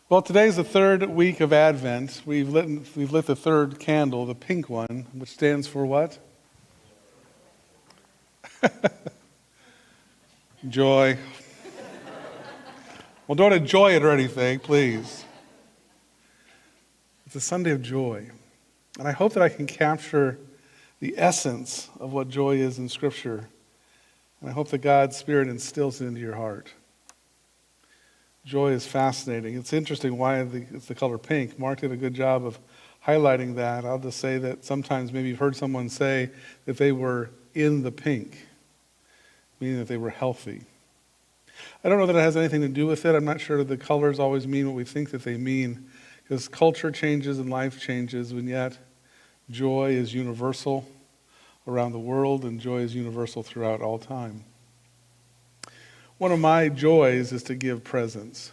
Well, today's the third week of Advent. We've lit the third candle, the pink one, which stands for what? Joy. Well, don't enjoy it or anything, please. It's a Sunday of joy. And I hope that I can capture the essence of what joy is in Scripture. And I hope that God's Spirit instills it into your heart. Joy is fascinating. It's interesting why it's the color pink. Mark did a good job of highlighting that. I'll just say that sometimes maybe you've heard someone say that they were in the pink, meaning that they were healthy. I don't know that it has anything to do with it. I'm not sure that the colors always mean what we think that they mean, because culture changes and life changes, and yet joy is universal around the world, and joy is universal throughout all time. One of my joys is to give presents.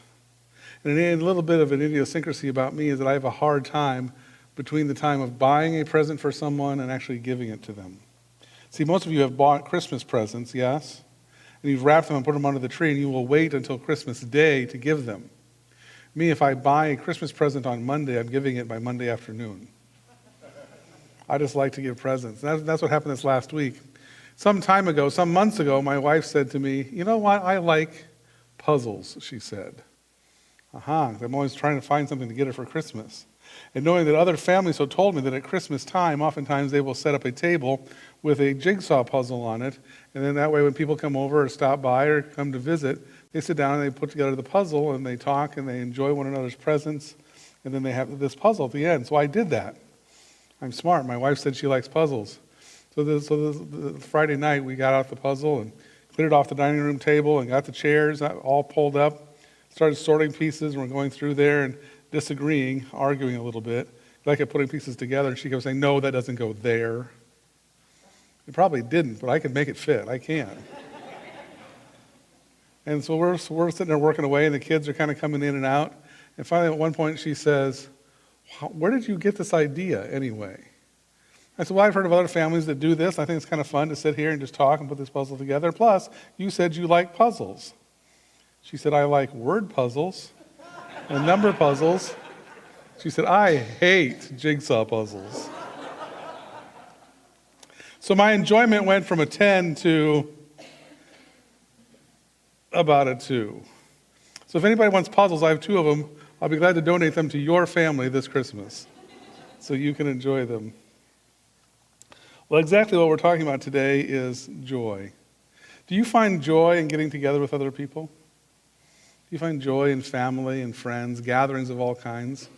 And a little bit of an idiosyncrasy about me is that I have a hard time between the time of buying a present for someone and actually giving it to them. See, most of you have bought Christmas presents, yes? And you've wrapped them and put them under the tree, and you will wait until Christmas Day to give them. Me, if I buy a Christmas present on Monday, I'm giving it by Monday afternoon. I just like to give presents. That's what happened this last week. Some months ago, my wife said to me, "You know what? I like puzzles," she said. I'm always trying to find something to get her for Christmas. And knowing that other families have told me that at Christmas time, oftentimes they will set up a table with a jigsaw puzzle on it. And then that way when people come over or stop by or come to visit, they sit down and they put together the puzzle and they talk and they enjoy one another's presents. And then they have this puzzle at the end. So I did that. I'm smart. My wife said she likes puzzles. So the Friday night, we got out the puzzle and cleared off the dining room table and got the chairs all pulled up, started sorting pieces, and we're going through there and disagreeing, arguing a little bit. I kept putting pieces together, and she kept saying, "No, that doesn't go there." It probably didn't, but I could make it fit. I can. And so we're sitting there working away, and the kids are kind of coming in and out. And finally, at one point, she says, "Where did you get this idea anyway?" I said, "Well, I've heard of other families that do this. I think it's kind of fun to sit here and just talk and put this puzzle together. Plus, you said you like puzzles." She said, "I like word puzzles and number puzzles." She said, "I hate jigsaw puzzles." So my enjoyment went from a 10 to about a 2. So if anybody wants puzzles, I have 2 of them. I'll be glad to donate them to your family this Christmas so you can enjoy them. Well, exactly what we're talking about today is joy. Do you find joy in getting together with other people? Do you find joy in family and friends, gatherings of all kinds?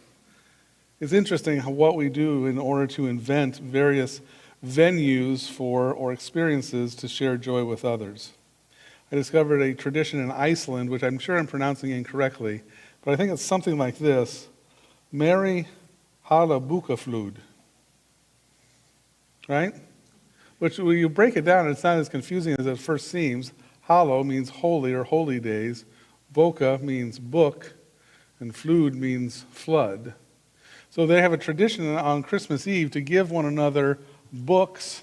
It's interesting what we do in order to invent various venues for or experiences to share joy with others. I discovered a tradition in Iceland, which I'm sure I'm pronouncing incorrectly, but I think it's something like this: Mary Halabukaflud. Right? Which, when you break it down, it's not as confusing as it first seems. Hallow means holy or holy days. Boka means book. And flood means flood. So they have a tradition on Christmas Eve to give one another books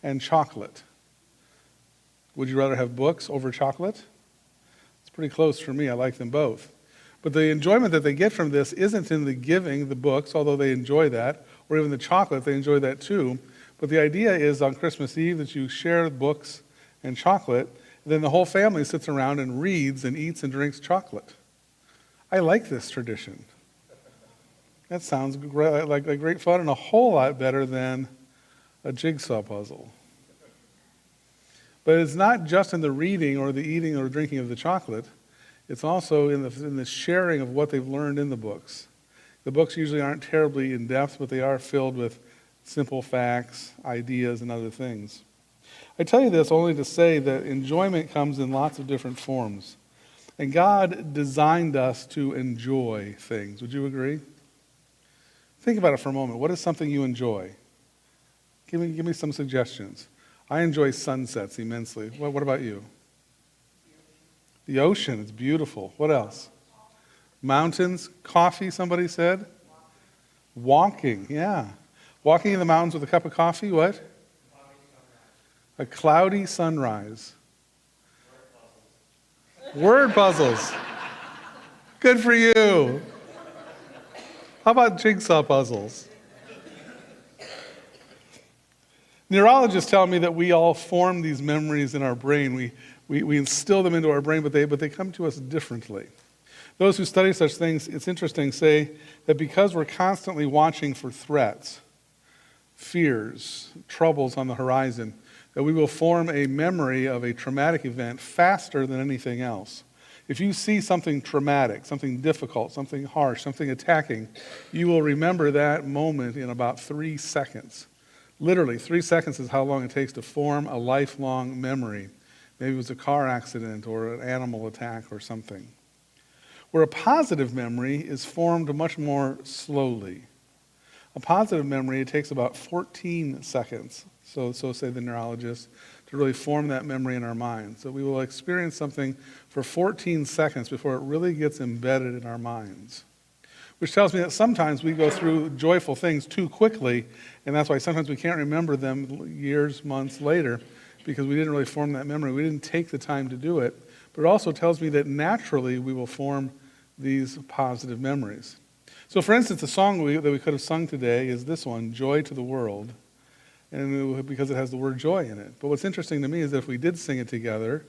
and chocolate. Would you rather have books over chocolate? It's pretty close for me. I like them both. But the enjoyment that they get from this isn't in the giving the books, although they enjoy that, or even the chocolate, they enjoy that too. But the idea is on Christmas Eve that you share books and chocolate, and then the whole family sits around and reads and eats and drinks chocolate. I like this tradition. That sounds like great fun and a whole lot better than a jigsaw puzzle. But it's not just in the reading or the eating or drinking of the chocolate. It's also in the sharing of what they've learned in the books. The books usually aren't terribly in-depth, but they are filled with simple facts, ideas, and other things. I tell you this only to say that enjoyment comes in lots of different forms. And God designed us to enjoy things. Would you agree? Think about it for a moment. What is something you enjoy? Give me some suggestions. I enjoy sunsets immensely. What about you? The ocean, it's beautiful. What else? Mountains, coffee, somebody said? Walking, yeah. Walking in the mountains with a cup of coffee, what? A cloudy sunrise. Word puzzles. Good for you. How about jigsaw puzzles? Neurologists tell me that we all form these memories in our brain. We instill them into our brain, but they come to us differently. Those who study such things, it's interesting, say that because we're constantly watching for threats, fears, troubles on the horizon, that we will form a memory of a traumatic event faster than anything else. If you see something traumatic, something difficult, something harsh, something attacking, you will remember that moment in about 3 seconds. Literally, 3 seconds is how long it takes to form a lifelong memory. Maybe it was a car accident or an animal attack or something. Where a positive memory is formed much more slowly. A positive memory, it takes about 14 seconds, so say the neurologists, to really form that memory in our mind. So we will experience something for 14 seconds before it really gets embedded in our minds. Which tells me that sometimes we go through joyful things too quickly, and that's why sometimes we can't remember them years, months later, because we didn't really form that memory. We didn't take the time to do it. But it also tells me that naturally we will form these positive memories. So for instance, the song that we could have sung today is this one, Joy to the World, and because it has the word joy in it. But what's interesting to me is that if we did sing it together,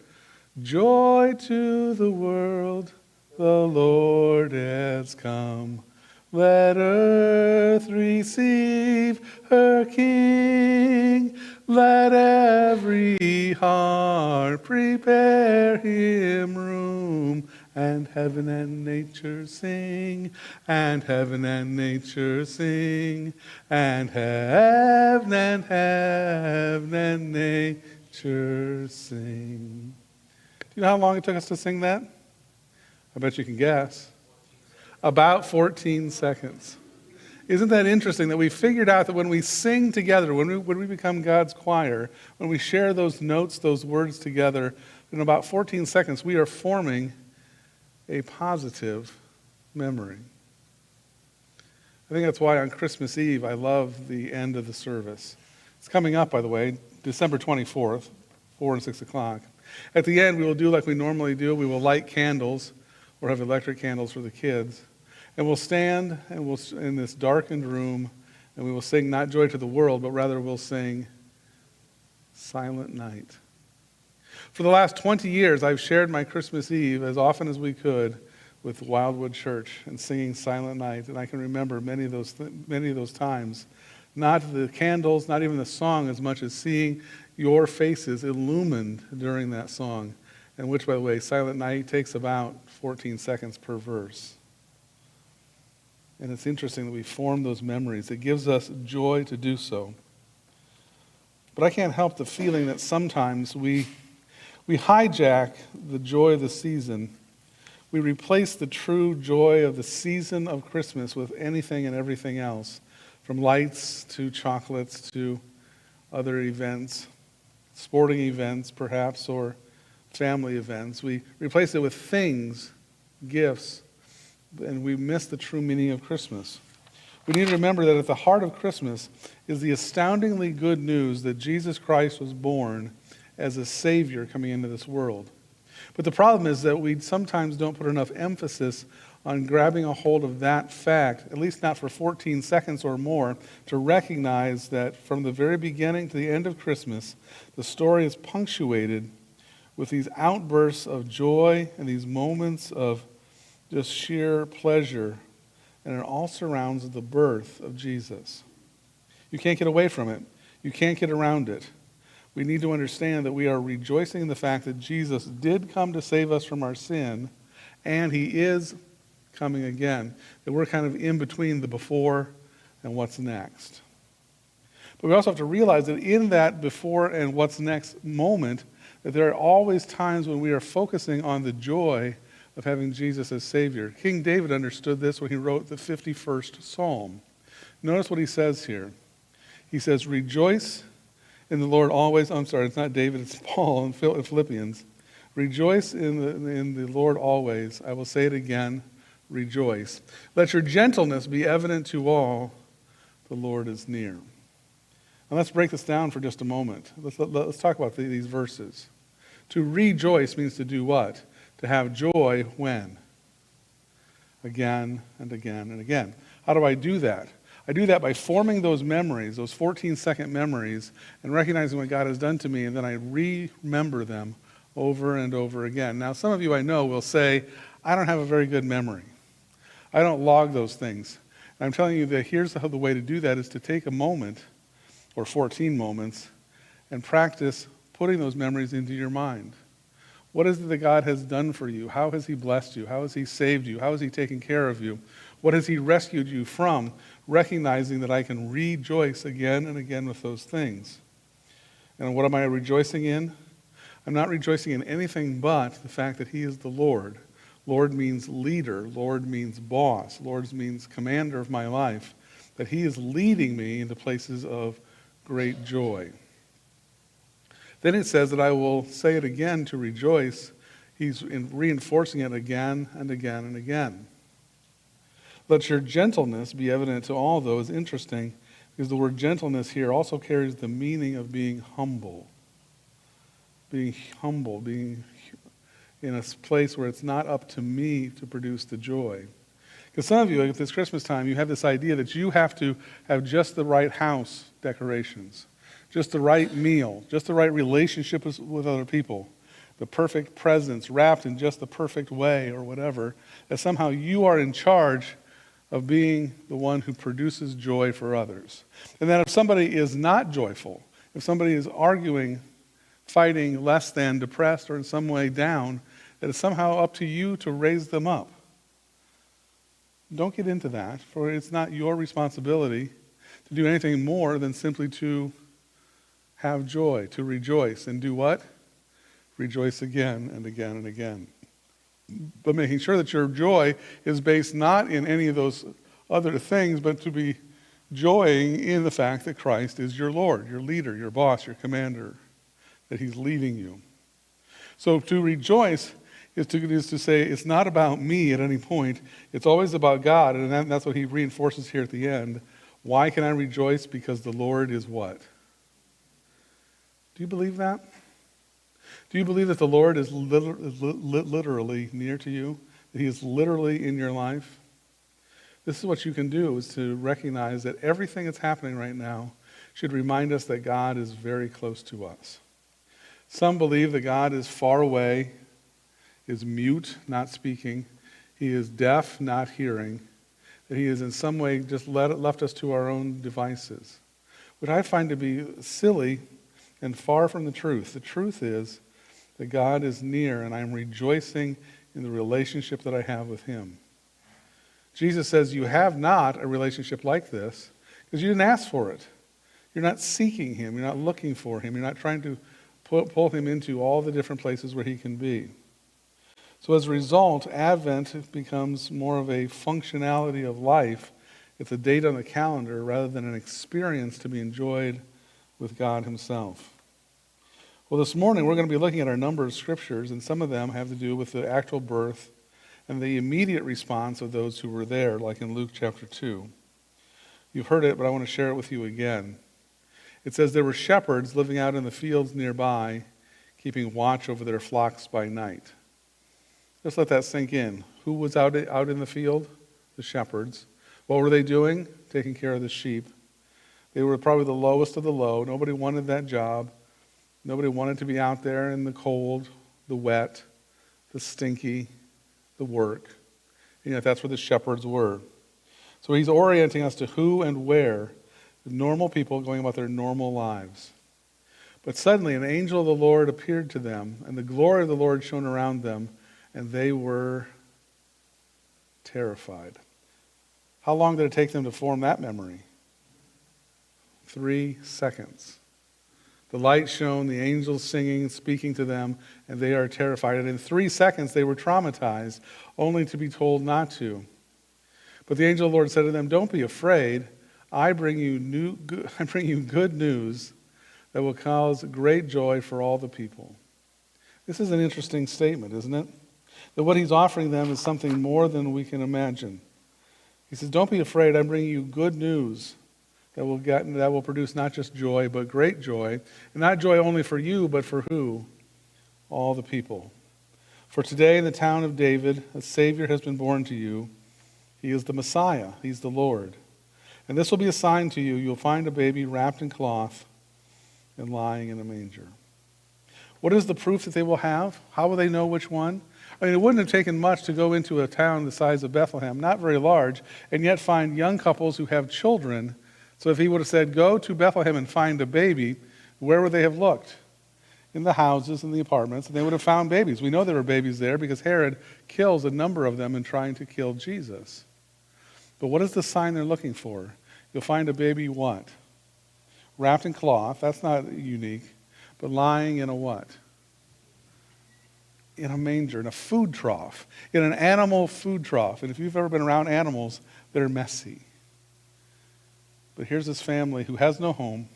joy to the world, the Lord has come. Let earth receive her King. Let every heart prepare him room. And heaven and nature sing, and heaven and nature sing, and heaven and nature sing. Do you know how long it took us to sing that? I bet you can guess. About 14 seconds. Isn't that interesting that we figured out that when we sing together, when we become God's choir, when we share those notes, those words together, in about 14 seconds we are forming a positive memory. I think that's why on Christmas Eve I love the end of the service. It's coming up, by the way, December 24th, 4 and 6 o'clock. At the end, we will do like we normally do. We will light candles or have electric candles for the kids. And we'll stand and we'll in this darkened room and we will sing not Joy to the World, but rather we'll sing Silent Night. For the last 20 years, I've shared my Christmas Eve as often as we could with Wildewood Church and singing Silent Night. And I can remember many of those times. Not the candles, not even the song, as much as seeing your faces illumined during that song. And which, by the way, Silent Night takes about 14 seconds per verse. And it's interesting that we form those memories. It gives us joy to do so. But I can't help the feeling that sometimes we hijack the joy of the season. We replace the true joy of the season of Christmas with anything and everything else, from lights to chocolates to other events, sporting events perhaps, or family events. We replace it with things, gifts, and we miss the true meaning of Christmas. We need to remember that at the heart of Christmas is the astoundingly good news that Jesus Christ was born as a Savior coming into this world. But the problem is that we sometimes don't put enough emphasis on grabbing a hold of that fact, at least not for 14 seconds or more, to recognize that from the very beginning to the end of Christmas, the story is punctuated with these outbursts of joy and these moments of just sheer pleasure, and it all surrounds the birth of Jesus. You can't get away from it. You can't get around it. We need to understand that we are rejoicing in the fact that Jesus did come to save us from our sin, and he is coming again. That we're kind of in between the before and what's next. But we also have to realize that in that before and what's next moment, that there are always times when we are focusing on the joy of having Jesus as Savior. King David understood this when he wrote the 51st Psalm. Notice what he says here. He says, rejoice in the Lord always. I'm sorry, it's not David, it's Paul in Philippians. Rejoice in the Lord always. I will say it again, rejoice. Let your gentleness be evident to all. The Lord is near. Now let's break this down for just a moment. Let's talk about these verses. To rejoice means to do what? To have joy when? again and again and again. How do I do that? I do that by forming those memories, those 14-second memories, and recognizing what God has done to me, and then I remember them over and over again. Now, some of you I know will say, I don't have a very good memory. I don't log those things. And I'm telling you that here's how the way to do that is to take a moment, or 14 moments, and practice putting those memories into your mind. What is it that God has done for you? How has he blessed you? How has he saved you? How has he taken care of you? What has he rescued you from? Recognizing that I can rejoice again and again with those things. And what am I rejoicing in? I'm not rejoicing in anything but the fact that he is the Lord. Lord means leader. Lord means boss. Lord means commander of my life. That he is leading me into places of great joy. Then it says that I will say it again to rejoice. He's reinforcing it again and again and again. Let your gentleness be evident to all those. Interesting, because the word gentleness here also carries the meaning of being humble. Being humble, being in a place where it's not up to me to produce the joy. Because some of you, at this Christmas time, you have this idea that you have to have just the right house decorations, just the right meal, just the right relationship with other people, the perfect presents wrapped in just the perfect way or whatever, that somehow you are in charge of being the one who produces joy for others. And that if somebody is not joyful, if somebody is arguing, fighting, less than, depressed, or in some way down, that it's somehow up to you to raise them up. Don't get into that, for it's not your responsibility to do anything more than simply to have joy, to rejoice. And do what? Rejoice again and again and again. But making sure that your joy is based not in any of those other things, but to be joying in the fact that Christ is your Lord, your leader, your boss, your commander, that he's leading you. So to rejoice is to say it's not about me at any point. It's always about God, and that's what he reinforces here at the end. Why can I rejoice? Because the Lord is what? Do you believe that? Do you believe that the Lord is literally near to you? That he is literally in your life? This is what you can do, is to recognize that everything that's happening right now should remind us that God is very close to us. Some believe that God is far away, is mute, not speaking. He is deaf, not hearing. That he is in some way just left us to our own devices, which I find to be silly and far from the truth. The truth is that God is near, and I'm rejoicing in the relationship that I have with him. Jesus says you have not a relationship like this because you didn't ask for it. You're not seeking him. You're not looking for him. You're not trying to pull him into all the different places where he can be. So as a result, Advent becomes more of a functionality of life. It's a date on the calendar rather than an experience to be enjoyed with God himself. Well, this morning we're going to be looking at a number of scriptures, and some of them have to do with the actual birth and the immediate response of those who were there, like in Luke chapter 2. You've heard it, but I want to share it with you again. It says there were shepherds living out in the fields nearby, keeping watch over their flocks by night. Just let that sink in. Who was out in the field? The shepherds. What were they doing? Taking care of the sheep. They were probably the lowest of the low. Nobody wanted that job. Nobody wanted to be out there in the cold, the wet, the stinky, the work. And yet that's where the shepherds were. So he's orienting us to who and where. Normal people going about their normal lives. But suddenly an angel of the Lord appeared to them, and the glory of the Lord shone around them, and they were terrified. How long did it take them to form that memory? 3 seconds. The light shone, the angels singing, speaking to them, and they are terrified. And in 3 seconds they were traumatized, only to be told not to. But the angel of the Lord said to them, "Don't be afraid. I bring you good news that will cause great joy for all the people." This is an interesting statement, isn't it? That what he's offering them is something more than we can imagine. He says, "Don't be afraid. I bring you good news that will produce not just joy, but great joy. And not joy only for you, but for who? All the people. For today in the town of David, a Savior has been born to you. He is the Messiah. He's the Lord. And this will be a sign to you. You'll find a baby wrapped in cloth and lying in a manger. What is the proof that they will have? How will they know which one? I mean, it wouldn't have taken much to go into a town the size of Bethlehem, not very large, and yet find young couples who have children. So if he would have said, go to Bethlehem and find a baby, where would they have looked? In the houses and the apartments, and they would have found babies. We know there were babies there because Herod kills a number of them in trying to kill Jesus. But what is the sign they're looking for? You'll find a baby what? Wrapped in cloth. That's not unique. But lying in a what? In a manger, in a food trough, in an animal food trough. And if you've ever been around animals, they're messy. But here's this family who has no home,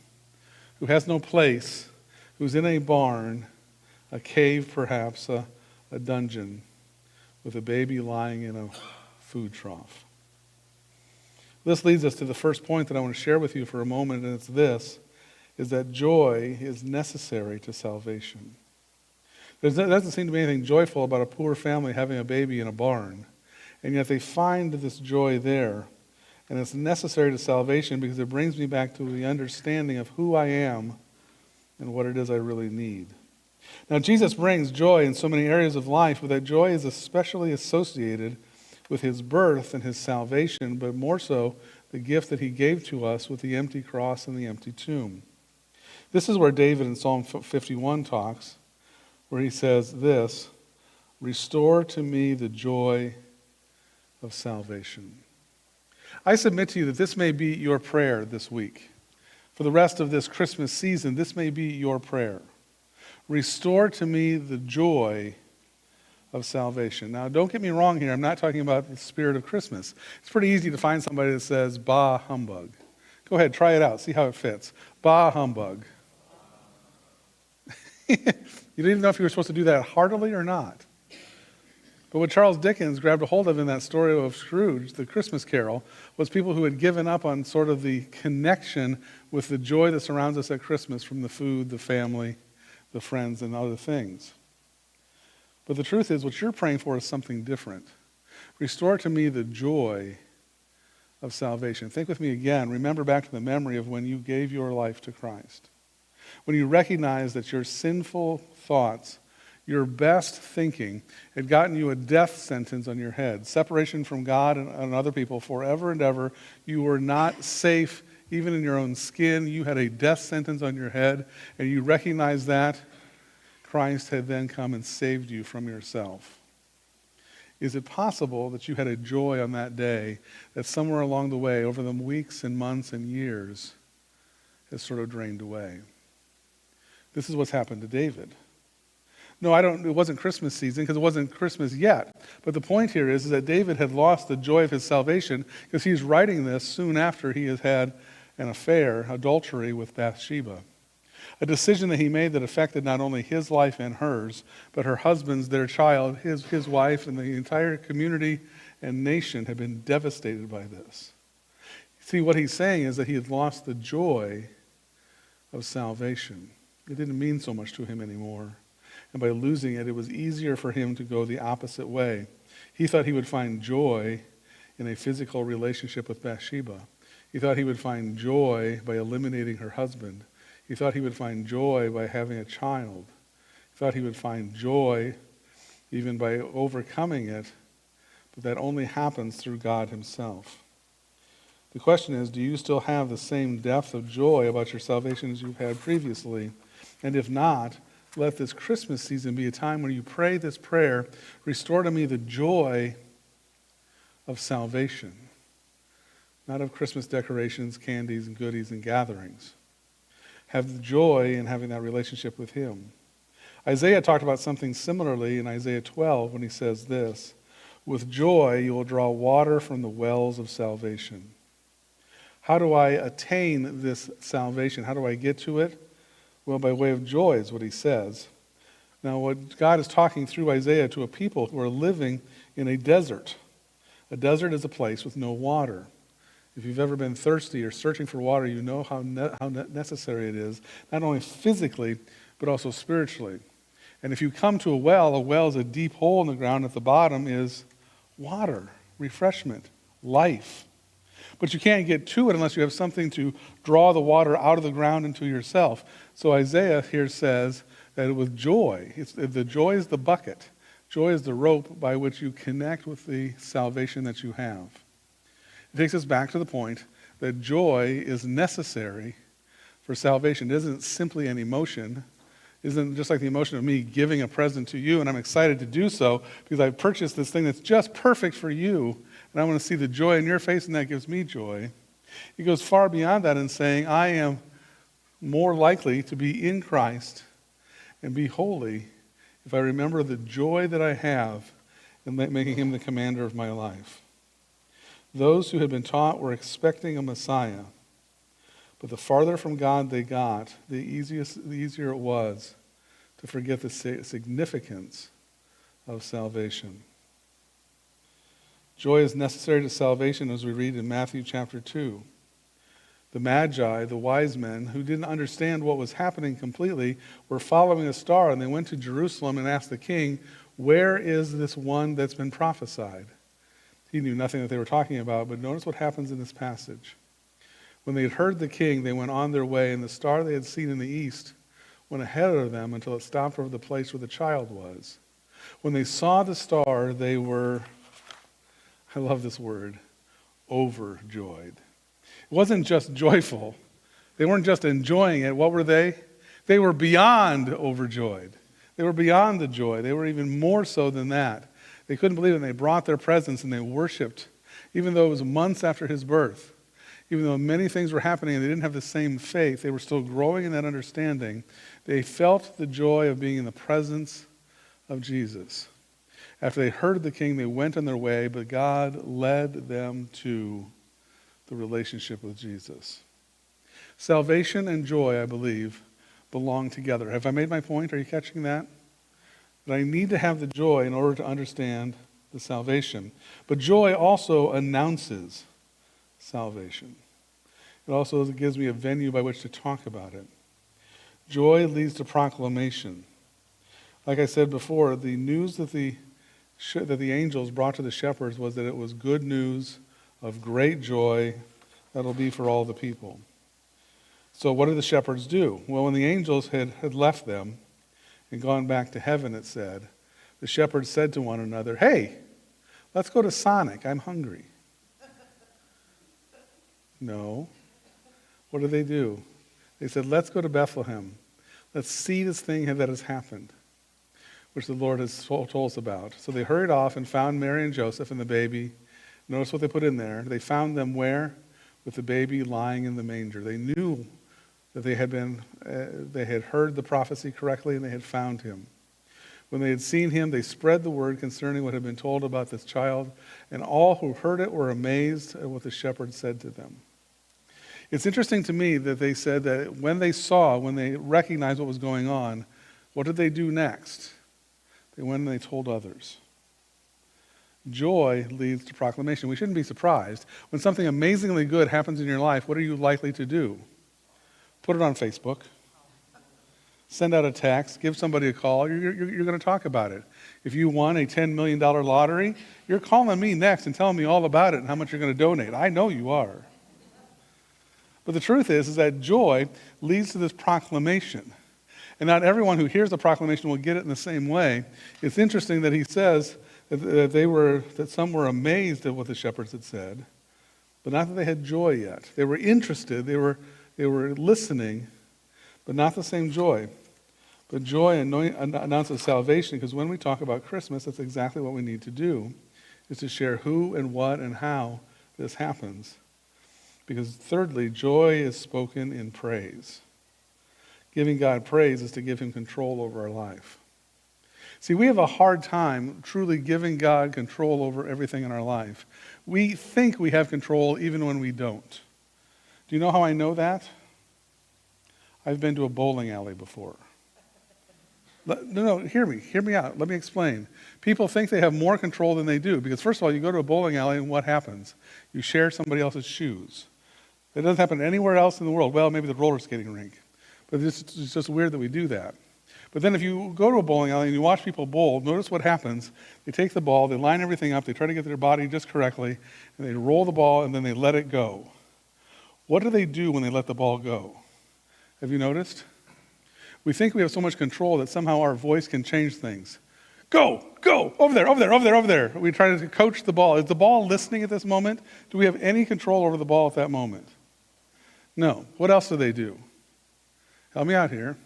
who has no place, who's in a barn, a cave perhaps, a dungeon, with a baby lying in a food trough. This leads us to the first point that I want to share with you for a moment, and it's this, is that joy is necessary to salvation. There doesn't seem to be anything joyful about a poor family having a baby in a barn, and yet they find this joy there, and it's necessary to salvation because it brings me back to the understanding of who I am and what it is I really need. Now, Jesus brings joy in so many areas of life, but that joy is especially associated with his birth and his salvation, but more so the gift that he gave to us with the empty cross and the empty tomb. This is where David in Psalm 51 talks, where he says this, restore to me the joy of salvation. I submit to you that this may be your prayer this week. For the rest of this Christmas season, this may be your prayer. Restore to me the joy of salvation. Now, don't get me wrong here. I'm not talking about the spirit of Christmas. It's pretty easy to find somebody that says, bah humbug. Go ahead, try it out. See how it fits. Bah humbug. You didn't even know if you were supposed to do that heartily or not. But what Charles Dickens grabbed a hold of in that story of Scrooge, the Christmas Carol, was people who had given up on sort of the connection with the joy that surrounds us at Christmas from the food, the family, the friends, and other things. But the truth is, what you're praying for is something different. Restore to me the joy of salvation. Think with me again. Remember back to the memory of when you gave your life to Christ. When you recognized that your sinful thoughts, your best thinking, had gotten you a death sentence on your head, separation from God and other people forever and ever. You were not safe even in your own skin. You had a death sentence on your head, and you recognized that. Christ had then come and saved you from yourself. Is it possible that you had a joy on that day that somewhere along the way, over the weeks and months and years, has sort of drained away? This is what's happened to David. No, it wasn't Christmas season because it wasn't Christmas yet. But the point here is that David had lost the joy of his salvation because he's writing this soon after he has had an affair, adultery with Bathsheba. A decision that he made that affected not only his life and hers, but her husband's, their child, his wife, and the entire community and nation had been devastated by this. See, what he's saying is that he had lost the joy of salvation. It didn't mean so much to him anymore. And by losing it, it was easier for him to go the opposite way. He thought he would find joy in a physical relationship with Bathsheba. He thought he would find joy by eliminating her husband. He thought he would find joy by having a child. He thought he would find joy even by overcoming it, but that only happens through God himself. The question is, do you still have the same depth of joy about your salvation as you've had previously? And if not, let this Christmas season be a time when you pray this prayer, restore to me the joy of salvation, not of Christmas decorations, candies, and goodies, and gatherings. Have the joy in having that relationship with him. Isaiah talked about something similarly in Isaiah 12 when he says this, with joy you will draw water from the wells of salvation. How do I attain this salvation? How do I get to it? Well, by way of joy is what he says. Now, what God is talking through Isaiah to a people who are living in a desert. A desert is a place with no water. If you've ever been thirsty or searching for water, you know how necessary it is, not only physically, but also spiritually. And if you come to a well is a deep hole in the ground. At the bottom is water, refreshment, life. But you can't get to it unless you have something to draw the water out of the ground into yourself. So Isaiah here says that with joy, the joy is the bucket. Joy is the rope by which you connect with the salvation that you have. It takes us back to the point that joy is necessary for salvation. It isn't simply an emotion. It isn't just like the emotion of me giving a present to you, and I'm excited to do so because I've purchased this thing that's just perfect for you, and I want to see the joy in your face, and that gives me joy. He goes far beyond that in saying, I am more likely to be in Christ and be holy if I remember the joy that I have in making him the commander of my life. Those who had been taught were expecting a Messiah, but the farther from God they got, the easier it was to forget the significance of salvation. Joy is necessary to salvation, as we read in Matthew chapter 2. The Magi, the wise men, who didn't understand what was happening completely, were following a star, and they went to Jerusalem and asked the king, where is this one that's been prophesied? He knew nothing that they were talking about, but notice what happens in this passage. When they had heard the king, they went on their way, and the star they had seen in the east went ahead of them until it stopped over the place where the child was. When they saw the star, they were, I love this word, overjoyed. It wasn't just joyful. They weren't just enjoying it. What were they? They were beyond overjoyed. They were beyond the joy. They were even more so than that. They couldn't believe it, and they brought their presents and they worshiped, even though it was months after his birth. Even though many things were happening and they didn't have the same faith, they were still growing in that understanding. They felt the joy of being in the presence of Jesus. After they heard the king, they went on their way, but God led them to the relationship with Jesus. Salvation and joy, I believe, belong together. Have I made my point? Are you catching that? That I need to have the joy in order to understand the salvation. But joy also announces salvation. It also gives me a venue by which to talk about it. Joy leads to proclamation. Like I said before, the news that the angels brought to the shepherds was that it was good news of great joy that'll be for all the people. So what did the shepherds do? Well, when the angels had left them and gone back to heaven, it said, the shepherds said to one another, hey, let's go to Sonic, I'm hungry. No. What did they do? They said, let's go to Bethlehem. Let's see this thing that has happened, which the Lord has told us about. So they hurried off and found Mary and Joseph and the baby. Notice what they put in there. They found them where? With the baby lying in the manger. They knew that they had heard the prophecy correctly and they had found him. When they had seen him, they spread the word concerning what had been told about this child, and all who heard it were amazed at what the shepherds said to them. It's interesting to me that they said that when they recognized what was going on, what did they do next? They went and they told others. Joy leads to proclamation. We shouldn't be surprised. When something amazingly good happens in your life, what are you likely to do? Put it on Facebook. Send out a text. Give somebody a call. You're going to talk about it. If you won a $10 million lottery, you're calling me next and telling me all about it and how much you're going to donate. I know you are. But the truth is that joy leads to this proclamation. And not everyone who hears the proclamation will get it in the same way. It's interesting that he says that some were amazed at what the shepherds had said, but not that they had joy yet. They were interested, they were listening, but not the same joy. But joy announces salvation, because when we talk about Christmas, that's exactly what we need to do, is to share who and what and how this happens. Because thirdly, joy is spoken in praise. Giving God praise is to give him control over our life. See, we have a hard time truly giving God control over everything in our life. We think we have control even when we don't. Do you know how I know that? I've been to a bowling alley before. No, hear me out. Let me explain. People think they have more control than they do, because first of all, you go to a bowling alley and what happens? You share somebody else's shoes. That doesn't happen anywhere else in the world. Well, maybe the roller skating rink. But it's just weird that we do that. But then if you go to a bowling alley and you watch people bowl, notice what happens. They take the ball, they line everything up, they try to get their body just correctly, and they roll the ball and then they let it go. What do they do when they let the ball go? Have you noticed? We think we have so much control that somehow our voice can change things. Go, go, over there, over there, over there, over there. We try to coach the ball. Is the ball listening at this moment? Do we have any control over the ball at that moment? No. What else do they do? Help me out here.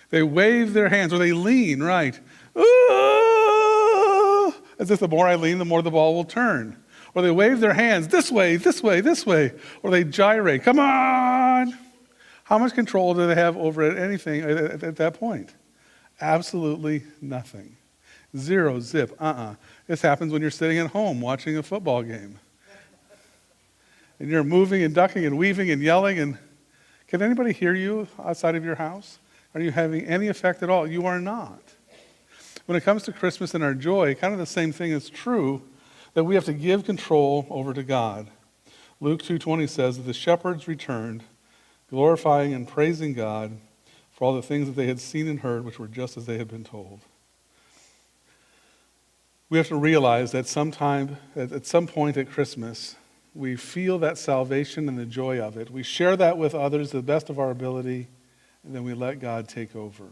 They wave their hands, or they lean, right? Ooh! As if the more I lean, the more the ball will turn. Or they wave their hands this way, this way, this way. Or they gyrate. Come on! How much control do they have over anything at that point? Absolutely nothing. Zero, zip, This happens when you're sitting at home watching a football game. And you're moving and ducking and weaving and yelling. And can anybody hear you outside of your house? Are you having any effect at all? You are not. When it comes to Christmas and our joy, kind of the same thing is true, that we have to give control over to God. Luke 2:20 says that the shepherds returned, glorifying and praising God for all the things that they had seen and heard, which were just as they had been told. We have to realize that at some point at Christmas, we feel that salvation and the joy of it. We share that with others to the best of our ability, and then we let God take over.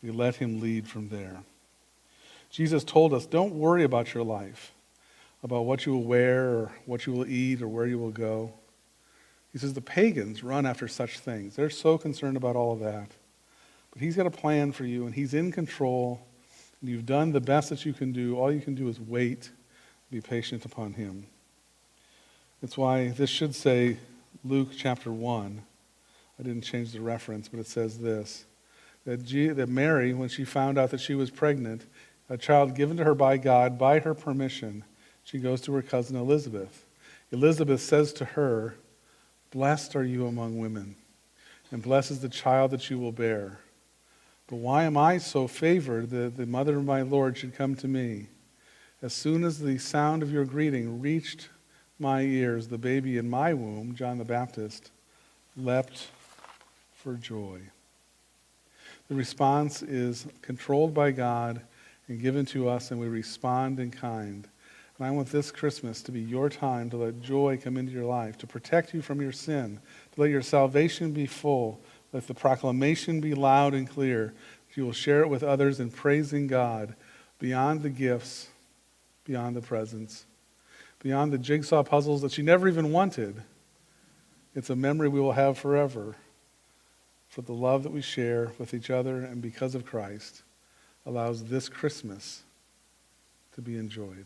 We let him lead from there. Jesus told us, don't worry about your life, about what you will wear or what you will eat or where you will go. He says the pagans run after such things. They're so concerned about all of that. But he's got a plan for you, and he's in control, and you've done the best that you can do. All you can do is wait, be patient upon him. That's why this should say Luke chapter 1. I didn't change the reference, but it says this, that Mary, when she found out that she was pregnant, a child given to her by God, by her permission, she goes to her cousin Elizabeth. Elizabeth says to her, blessed are you among women, and blessed is the child that you will bear. But why am I so favored that the mother of my Lord should come to me? As soon as the sound of your greeting reached my ears, the baby in my womb, John the Baptist, leapt for joy. The response is controlled by God and given to us, and we respond in kind. And I want this Christmas to be your time to let joy come into your life, to protect you from your sin, to let your salvation be full, let the proclamation be loud and clear, that you will share it with others in praising God beyond the gifts, beyond the presents, beyond the jigsaw puzzles that you never even wanted. It's a memory we will have forever for the love that we share with each other, and because of Christ allows this Christmas to be enjoyed.